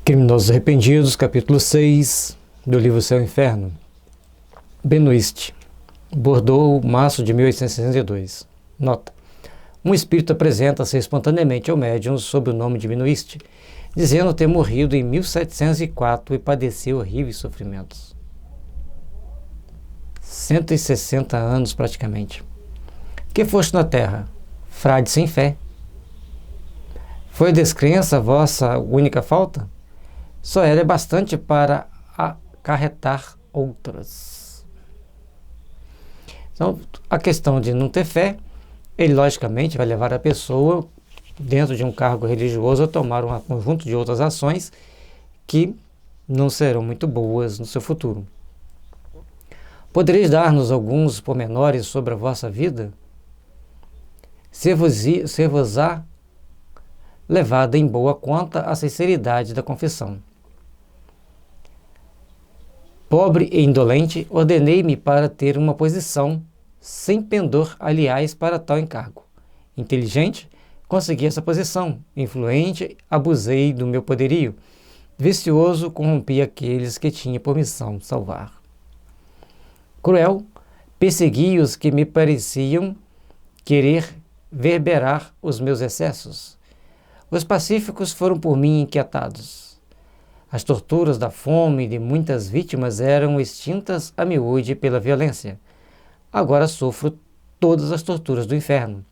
Criminosos Arrependidos, capítulo 6, do livro Céu e Inferno. Benoist, Bordeaux, março de 1862. Nota: um espírito apresenta-se espontaneamente ao médium sob o nome de Benoist, dizendo ter morrido em 1704 e padecer horríveis sofrimentos. 160 anos praticamente. Que foste na terra? Frade sem fé. Foi a descrença a vossa única falta? Só ela é bastante para acarretar outras. Então, a questão de não ter fé, ele logicamente vai levar a pessoa, dentro de um cargo religioso, a tomar um conjunto de outras ações que não serão muito boas no seu futuro. Podereis dar-nos alguns pormenores sobre a vossa vida? Ser-vos-á levada em boa conta a sinceridade da confissão. Pobre e indolente, ordenei-me para ter uma posição sem pendor, aliás, para tal encargo. Inteligente, consegui essa posição. Influente, abusei do meu poderio. Vicioso, corrompi aqueles que tinha por missão salvar. Cruel, persegui os que me pareciam querer verberar os meus excessos. Os pacíficos foram por mim inquietados. As torturas da fome de muitas vítimas eram extintas a miúde pela violência. Agora sofro todas as torturas do inferno,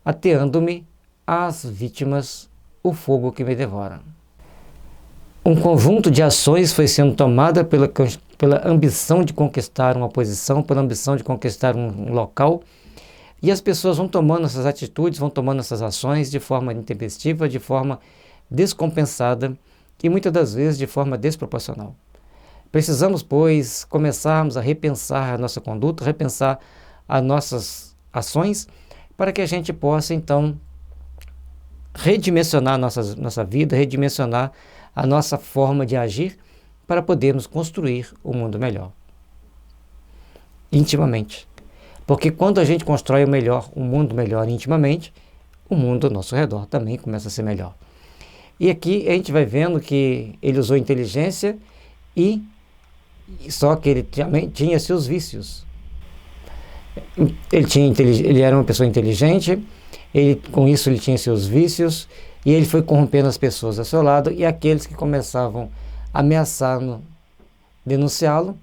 ateando-me às vítimas o fogo que me devora. Um conjunto de ações foi sendo tomada pela ambição de conquistar uma posição, pela ambição de conquistar um local, e as pessoas vão tomando essas atitudes, vão tomando essas ações de forma intempestiva, de forma descompensada e muitas das vezes de forma desproporcional. Precisamos, pois, começarmos a repensar a nossa conduta, repensar as nossas ações, para que a gente possa, então, redimensionar nossa vida, redimensionar a nossa forma de agir, para podermos construir um mundo melhor. Intimamente. Porque quando a gente constrói um mundo melhor intimamente, o mundo ao nosso redor também começa a ser melhor. E aqui a gente vai vendo que ele usou inteligência só que ele também tinha seus vícios. Ele era uma pessoa inteligente, com isso ele tinha seus vícios, e ele foi corrompendo as pessoas ao seu lado, e aqueles que começavam a ameaçá-lo, denunciá-lo,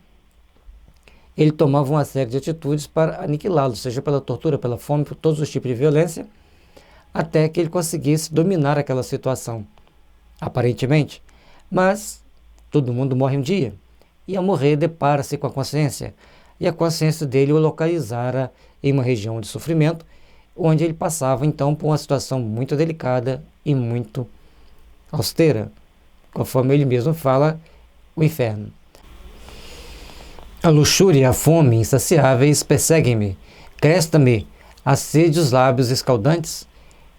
ele tomava uma série de atitudes para aniquilá-lo, seja pela tortura, pela fome, por todos os tipos de violência, até que ele conseguisse dominar aquela situação, aparentemente. Mas todo mundo morre um dia, e ao morrer depara-se com a consciência, e a consciência dele o localizara em uma região de sofrimento, onde ele passava então por uma situação muito delicada e muito austera, conforme ele mesmo fala, o inferno. A luxúria e a fome insaciáveis perseguem-me, cresta-me a sede dos lábios escaldantes,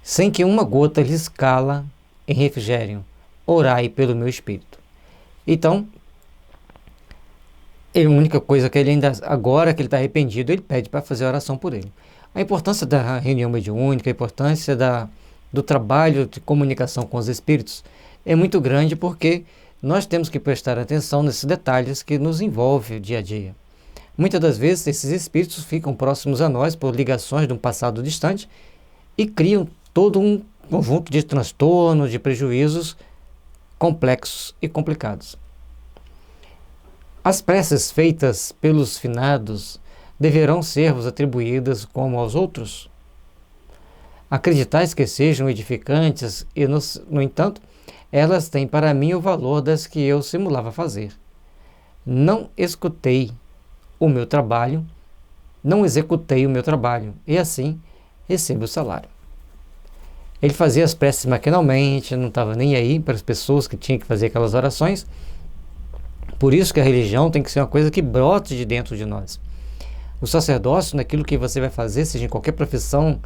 sem que uma gota lhes cala em refrigério. Orai pelo meu espírito. Então, a única coisa que ele ainda, agora que ele está arrependido, ele pede para fazer oração por ele. A importância da reunião mediúnica, a importância do trabalho de comunicação com os espíritos é muito grande, porque nós temos que prestar atenção nesses detalhes que nos envolvem o dia a dia. Muitas das vezes esses espíritos ficam próximos a nós por ligações de um passado distante e criam todo um conjunto de transtornos, de prejuízos complexos e complicados. As preces feitas pelos finados deverão ser-vos atribuídas como aos outros? Acreditais que sejam edificantes e, no entanto, elas têm para mim o valor das que eu simulava fazer. Não executei o meu trabalho, e assim recebo o salário. Ele fazia as preces maquinalmente, não estava nem aí para as pessoas que tinham que fazer aquelas orações. Por isso que a religião tem que ser uma coisa que brote de dentro de nós. O sacerdócio, naquilo que você vai fazer, seja em qualquer profissão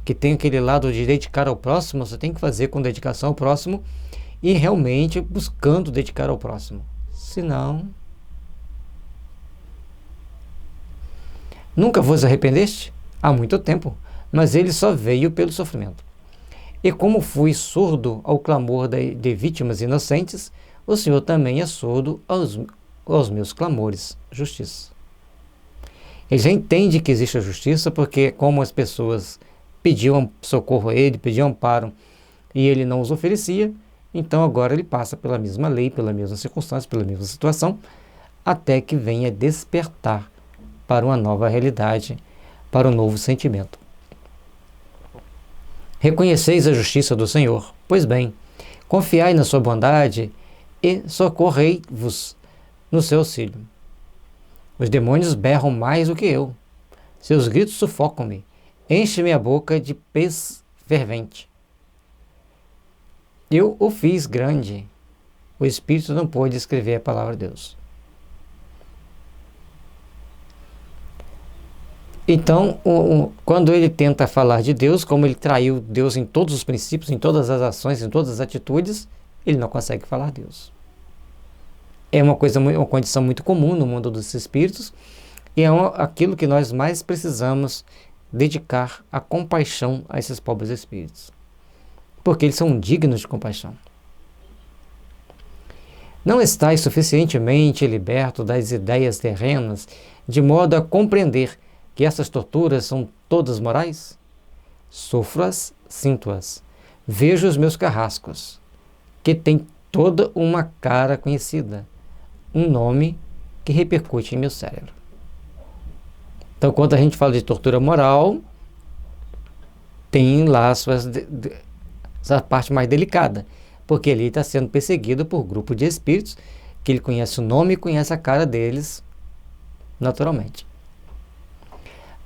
que tenha aquele lado de dedicar ao próximo, você tem que fazer com dedicação ao próximo e realmente buscando dedicar ao próximo. Senão, nunca vos arrependeste? Há muito tempo, mas ele só veio pelo sofrimento. E como fui surdo ao clamor de vítimas inocentes, o Senhor também é surdo aos meus clamores. Justiça. Ele já entende que existe a justiça, porque como as pessoas pediam socorro a ele, pediam amparo, e ele não os oferecia, então agora ele passa pela mesma lei, pela mesma circunstância, pela mesma situação, até que venha despertar para uma nova realidade, para um novo sentimento. Reconheceis a justiça do Senhor. Pois bem, confiai na sua bondade e socorrei-vos no seu auxílio. Os demônios berram mais do que eu. Seus gritos sufocam-me. Enche-me a boca de pez fervente. Eu o fiz grande. O Espírito não pôde escrever a palavra de Deus. Então, quando ele tenta falar de Deus, como ele traiu Deus em todos os princípios, em todas as ações, em todas as atitudes, ele não consegue falar Deus. É uma condição muito comum no mundo dos espíritos, e é aquilo que nós mais precisamos dedicar a compaixão a esses pobres espíritos, porque eles são dignos de compaixão. Não estáis suficientemente liberto das ideias terrenas, de modo a compreender que essas torturas são todas morais? Sofro-as, sinto-as. Vejo os meus carrascos, que têm toda uma cara conhecida, um nome que repercute em meu cérebro. Então, quando a gente fala de tortura moral, tem lá essa parte mais delicada, porque ele está sendo perseguido por grupo de espíritos que ele conhece o nome e conhece a cara deles naturalmente.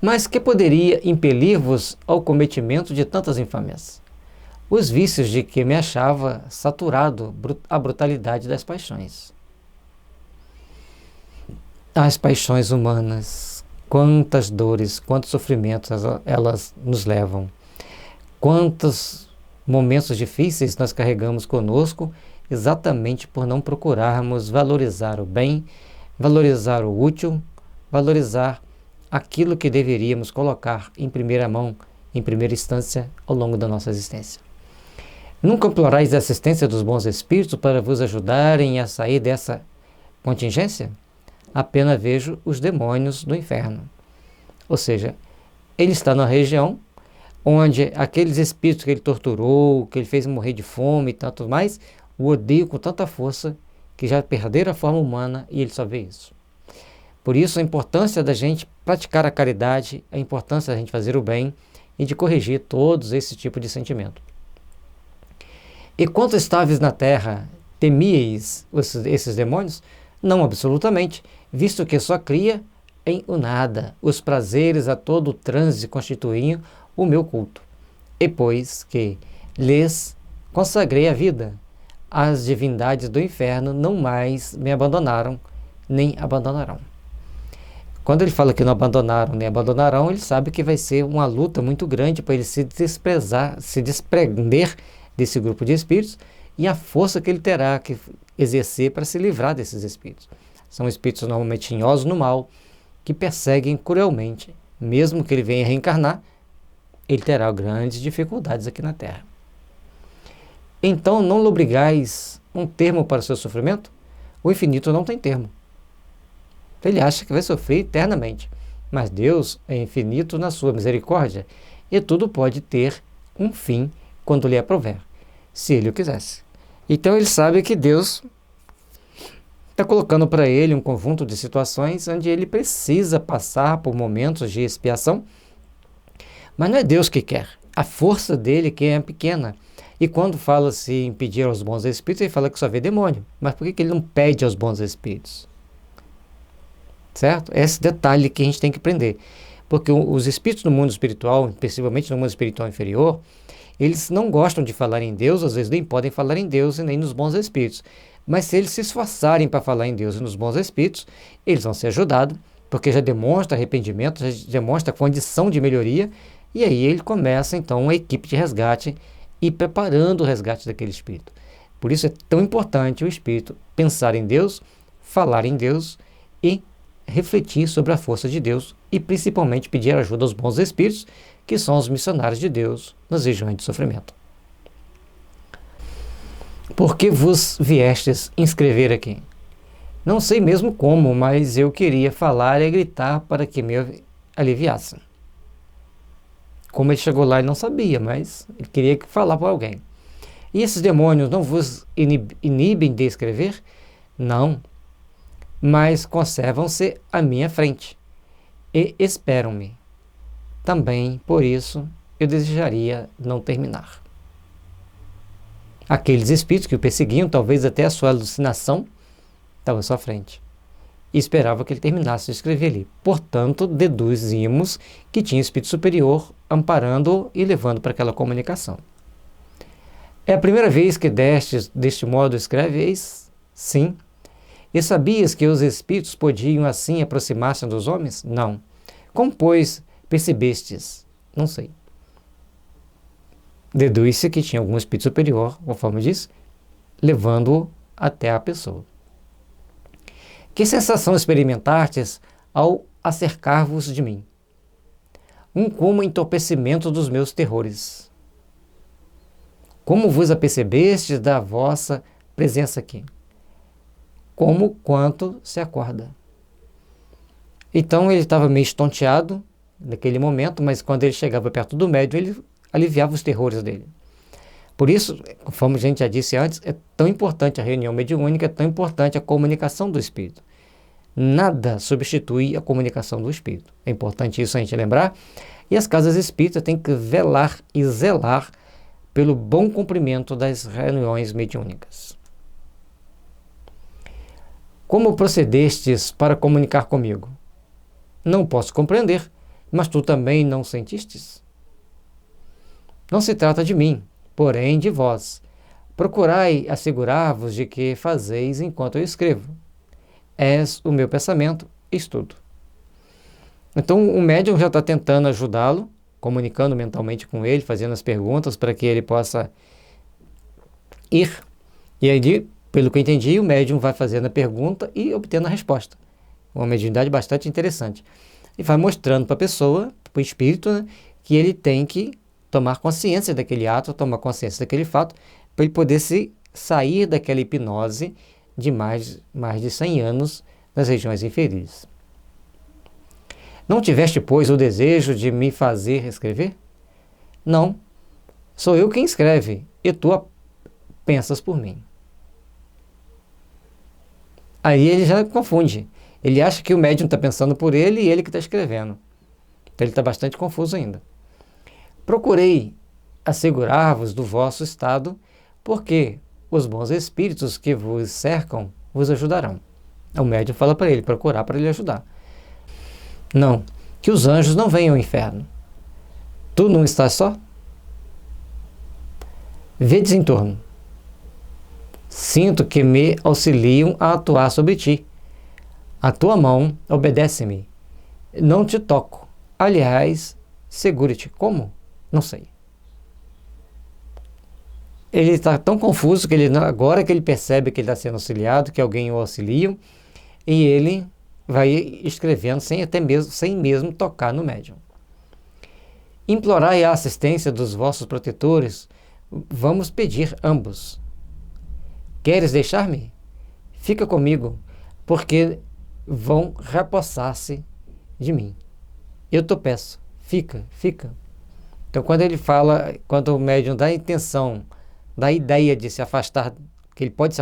Mas que poderia impelir-vos ao cometimento de tantas infâmias? Os vícios de que me achava saturado a brutalidade das paixões. As paixões humanas, quantas dores, quantos sofrimentos elas nos levam. Quantos momentos difíceis nós carregamos conosco exatamente por não procurarmos valorizar o bem, valorizar o útil, valorizar aquilo que deveríamos colocar em primeira mão, em primeira instância, ao longo da nossa existência. Nunca implorais a assistência dos bons espíritos para vos ajudarem a sair dessa contingência? Apenas vejo os demônios do inferno. Ou seja, ele está na região onde aqueles espíritos que ele torturou, que ele fez morrer de fome e tanto mais, o odeiam com tanta força que já perderam a forma humana e ele só vê isso. Por isso a importância da gente praticar a caridade, a importância da gente fazer o bem e de corrigir todos esse tipo de sentimento. E quanto estáveis na terra, temíeis esses demônios? Não absolutamente, visto que só cria em o nada os prazeres a todo o trânsito constituíam o meu culto. E pois que lhes consagrei a vida, as divindades do inferno não mais me abandonaram, nem abandonarão. Quando ele fala que não abandonaram nem abandonarão, ele sabe que vai ser uma luta muito grande para ele se desprender desse grupo de espíritos e a força que ele terá que exercer para se livrar desses espíritos. São espíritos normalmente tinhosos no mal, que perseguem cruelmente. Mesmo que ele venha reencarnar, ele terá grandes dificuldades aqui na Terra. Então não lobrigais um termo para o seu sofrimento? O infinito não tem termo. Ele acha que vai sofrer eternamente, mas Deus é infinito na sua misericórdia e tudo pode ter um fim quando lhe aprouver, se ele o quisesse. Então ele sabe que Deus está colocando para ele um conjunto de situações onde ele precisa passar por momentos de expiação, mas não é Deus que quer, a força dele que é pequena. E quando fala-se em pedir aos bons espíritos, ele fala que só vê demônio. Mas por que ele não pede aos bons espíritos? Certo? Esse detalhe que a gente tem que aprender. Porque os espíritos no mundo espiritual, principalmente no mundo espiritual inferior, eles não gostam de falar em Deus, às vezes nem podem falar em Deus e nem nos bons espíritos. Mas se eles se esforçarem para falar em Deus e nos bons espíritos, eles vão ser ajudados, porque já demonstra arrependimento, já demonstra condição de melhoria, e aí ele começa então uma equipe de resgate e preparando o resgate daquele espírito. Por isso é tão importante o espírito pensar em Deus, falar em Deus e refletir sobre a força de Deus e principalmente pedir ajuda aos bons espíritos, que são os missionários de Deus nas regiões de sofrimento. Por que vos viestes inscrever aqui? Não sei mesmo como, mas eu queria falar e gritar para que me aliviassem. Como ele chegou lá, ele não sabia, mas ele queria falar para alguém. E esses demônios não vos inibem de escrever? Não, mas conservam-se à minha frente e esperam-me. Também, por isso, eu desejaria não terminar. Aqueles espíritos que o perseguiam, talvez até a sua alucinação, estavam à sua frente. E esperava que ele terminasse de escrever ali. Portanto, deduzimos que tinha espírito superior amparando-o e levando para aquela comunicação. É a primeira vez que deste modo escreveis? Sim. E sabias que os espíritos podiam assim aproximar-se dos homens? Não. Como, pois, percebestes? Não sei. Deduz-se que tinha algum espírito superior, conforme diz, levando-o até a pessoa. Que sensação experimentastes ao acercar-vos de mim? Como entorpecimento dos meus terrores. Como vos apercebestes da vossa presença aqui? Como quanto se acorda. Então ele estava meio estonteado naquele momento, mas quando ele chegava perto do médium, ele aliviava os terrores dele. Por isso, conforme a gente já disse antes, é tão importante a reunião mediúnica, é tão importante a comunicação do espírito. Nada substitui a comunicação do espírito. É importante isso a gente lembrar. E as casas espíritas têm que velar e zelar pelo bom cumprimento das reuniões mediúnicas. Como procedestes para comunicar comigo? Não posso compreender, mas tu também não sentistes? Não se trata de mim, porém de vós. Procurai assegurar-vos de que fazeis enquanto eu escrevo. És o meu pensamento, estudo. Então o médium já está tentando ajudá-lo, comunicando mentalmente com ele, fazendo as perguntas para que ele possa ir. E aí, pelo que eu entendi, o médium vai fazendo a pergunta e obtendo a resposta. Uma mediunidade bastante interessante. E vai mostrando para a pessoa, para o espírito, né, que ele tem que tomar consciência daquele ato, tomar consciência daquele fato, para ele poder sair daquela hipnose de mais de 100 anos nas regiões infelizes. Não tiveste, pois, o desejo de me fazer escrever? Não, sou eu quem escreve, e tu pensas por mim. Aí ele já confunde. Ele acha que o médium está pensando por ele e ele que está escrevendo. Então ele está bastante confuso ainda. Procurei assegurar-vos do vosso estado, porque os bons espíritos que vos cercam vos ajudarão. O médium fala para ele, procurar para ele ajudar. Não, que os anjos não venham ao inferno. Tu não estás só? Vedes em torno. Sinto que me auxiliam a atuar sobre ti. A tua mão obedece-me. Não te toco. Aliás, segure-te. Como? Não sei. Ele está tão confuso que agora que ele percebe que ele está sendo auxiliado, que alguém o auxilia, e ele vai escrevendo sem mesmo tocar no médium. Implorai a assistência dos vossos protetores, vamos pedir ambos. Queres deixar-me? Fica comigo, porque vão repossar-se de mim. Eu te peço, fica. Então quando o médium dá a intenção, dá a ideia de se afastar, que ele pode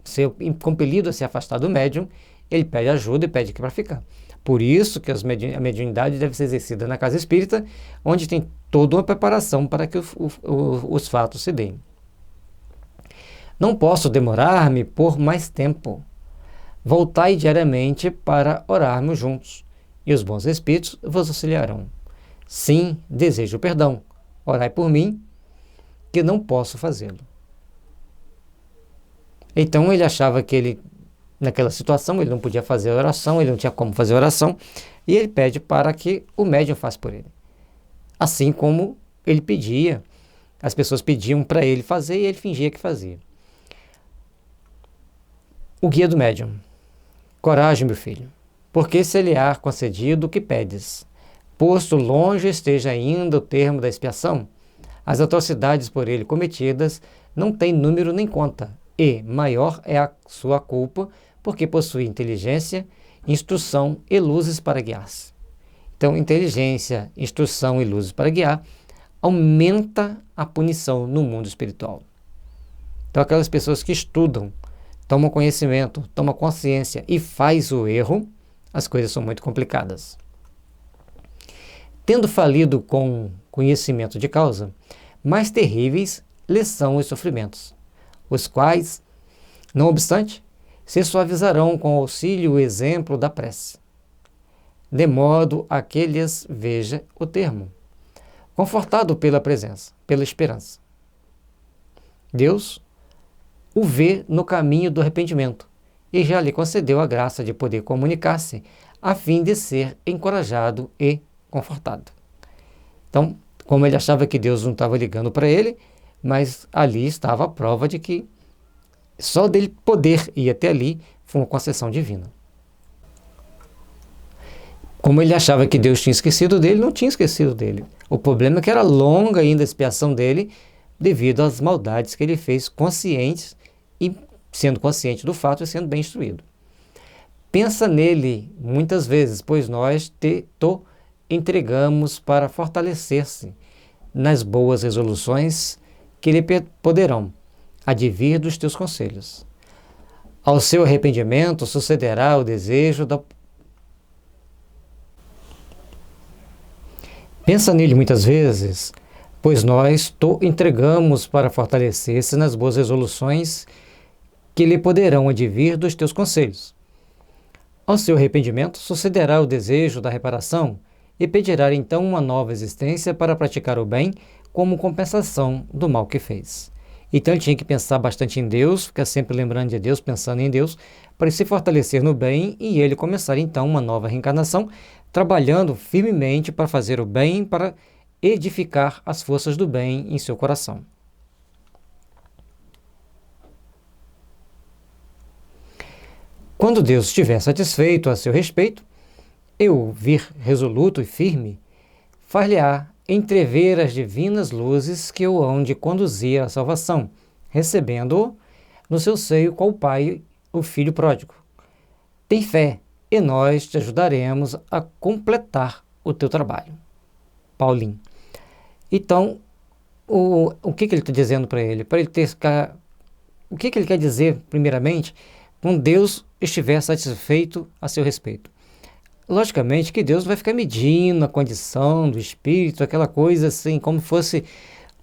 ser compelido a se afastar do médium, ele pede ajuda e pede para ficar. Por isso que a mediunidade deve ser exercida na casa espírita, onde tem toda uma preparação para que os fatos se deem. Não posso demorar-me por mais tempo. Voltai diariamente para orarmos juntos, e os bons espíritos vos auxiliarão. Sim, desejo perdão. Orai por mim, que não posso fazê-lo. Então ele achava que naquela situação, ele não podia fazer a oração, ele não tinha como fazer a oração, e ele pede para que o médium faça por ele. Assim como ele pedia, as pessoas pediam para ele fazer e ele fingia que fazia. O guia do médium. Coragem, meu filho, porque se lhe há concedido o que pedes, posto longe esteja ainda o termo da expiação, as atrocidades por ele cometidas não tem número nem conta, e maior é a sua culpa, porque possui inteligência, instrução e luzes para guiar-se. Então, inteligência, instrução e luzes para guiar aumenta a punição no mundo espiritual. Então, aquelas pessoas que estudam, tomam conhecimento, tomam consciência e faz o erro, as coisas são muito complicadas. Tendo falido com conhecimento de causa, mais terríveis lhes são os sofrimentos, os quais, não obstante, se suavizarão com o auxílio e o exemplo da prece, de modo a que lhes veja o termo, confortado pela presença, pela esperança. Deus o vê no caminho do arrependimento e já lhe concedeu a graça de poder comunicar-se a fim de ser encorajado e confortado. Então, como ele achava que Deus não estava ligando para ele, mas ali estava a prova de que só dele poder ir até ali foi uma concessão divina. Como ele achava que Deus tinha esquecido dele, não tinha esquecido dele. O problema é que era longa ainda a expiação dele devido às maldades que ele fez conscientes e sendo consciente do fato e sendo bem instruído. Pensa nele muitas vezes, pois nós te entregamos para fortalecer-se nas boas resoluções que lhe poderão advir dos teus conselhos. Ao seu arrependimento sucederá o desejo da... Pensa nele muitas vezes, pois nós te entregamos para fortalecer-se nas boas resoluções que lhe poderão advir dos teus conselhos. Ao seu arrependimento sucederá o desejo da reparação e pedirá então uma nova existência para praticar o bem como compensação do mal que fez. Então ele tinha que pensar bastante em Deus, ficar sempre lembrando de Deus, pensando em Deus, para se fortalecer no bem e ele começar então uma nova reencarnação, trabalhando firmemente para fazer o bem, para edificar as forças do bem em seu coração. Quando Deus estiver satisfeito a seu respeito, e o vir resoluto e firme, far-lhe-á entrever as divinas luzes que o hão de conduzir à salvação, recebendo-o no seu seio qual o Pai, o Filho pródigo. Tem fé, e nós te ajudaremos a completar o teu trabalho. Paulinho. Então, o que ele está dizendo para ele? Para ele ter... O que ele quer dizer, primeiramente, quando Deus estiver satisfeito a seu respeito? Logicamente que Deus vai ficar medindo a condição do espírito, aquela coisa assim, como fosse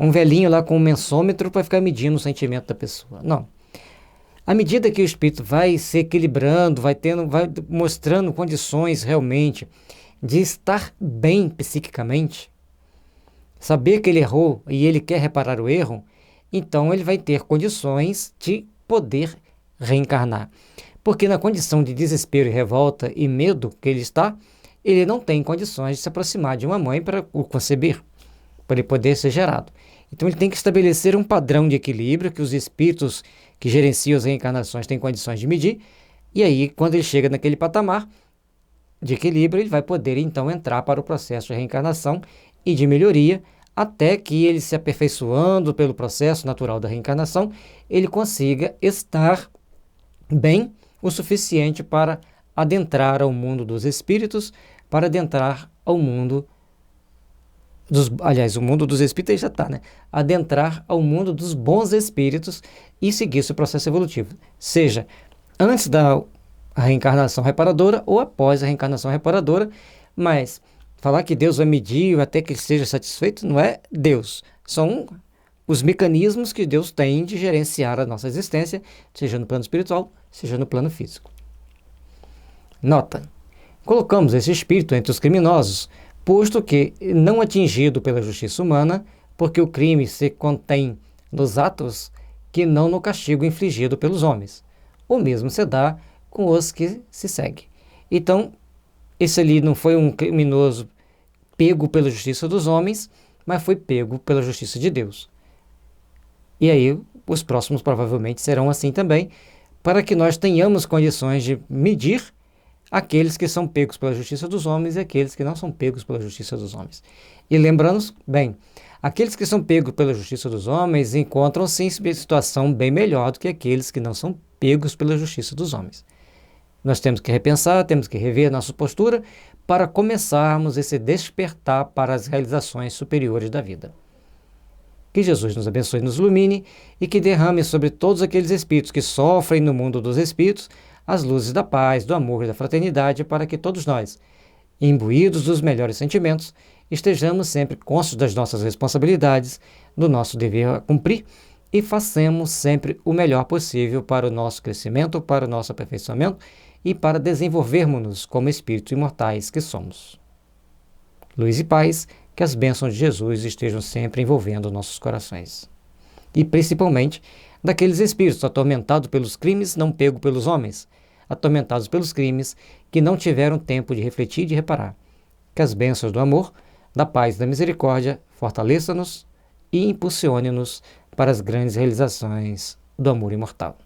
um velhinho lá com um mensômetro para ficar medindo o sentimento da pessoa. Não. À medida que o espírito vai se equilibrando, vai mostrando condições realmente de estar bem psiquicamente, saber que ele errou e ele quer reparar o erro, então ele vai ter condições de poder reencarnar. Porque na condição de desespero e revolta e medo que ele está, ele não tem condições de se aproximar de uma mãe para o conceber, para ele poder ser gerado. Então ele tem que estabelecer um padrão de equilíbrio que os espíritos que gerenciam as reencarnações têm condições de medir, e aí quando ele chega naquele patamar de equilíbrio, ele vai poder então entrar para o processo de reencarnação e de melhoria, até que ele se aperfeiçoando pelo processo natural da reencarnação, ele consiga estar bem o suficiente para adentrar ao mundo dos espíritos, para adentrar ao mundo dos... Aliás, o mundo dos espíritos já está, né? Adentrar ao mundo dos bons espíritos e seguir seu processo evolutivo. Seja antes da reencarnação reparadora ou após a reencarnação reparadora, mas falar que Deus vai medir até que ele esteja satisfeito não é Deus. São os mecanismos que Deus tem de gerenciar a nossa existência, seja no plano espiritual, seja no plano físico. Nota: colocamos esse espírito entre os criminosos, posto que, não atingido pela justiça humana, porque o crime se contém nos atos que não no castigo infligido pelos homens. O mesmo se dá com os que se segue. Então, esse ali não foi um criminoso pego pela justiça dos homens, mas foi pego pela justiça de Deus. E aí, os próximos provavelmente serão assim também, para que nós tenhamos condições de medir aqueles que são pegos pela justiça dos homens e aqueles que não são pegos pela justiça dos homens. E lembrando, bem, Aqueles que são pegos pela justiça dos homens encontram-se em situação bem melhor do que aqueles que não são pegos pela justiça dos homens. Nós temos que repensar, temos que rever nossa postura para começarmos esse despertar para as realizações superiores da vida. Que Jesus nos abençoe e nos ilumine e que derrame sobre todos aqueles espíritos que sofrem no mundo dos espíritos as luzes da paz, do amor e da fraternidade, para que todos nós, imbuídos dos melhores sentimentos, estejamos sempre conscientes das nossas responsabilidades, do nosso dever a cumprir e façamos sempre o melhor possível para o nosso crescimento, para o nosso aperfeiçoamento e para desenvolvermos-nos como espíritos imortais que somos. Luz e paz, que as bênçãos de Jesus estejam sempre envolvendo nossos corações. E principalmente daqueles espíritos atormentados pelos crimes não pegos pelos homens, atormentados pelos crimes que não tiveram tempo de refletir e de reparar. Que as bênçãos do amor, da paz e da misericórdia fortaleça-nos e impulsione-nos para as grandes realizações do amor imortal.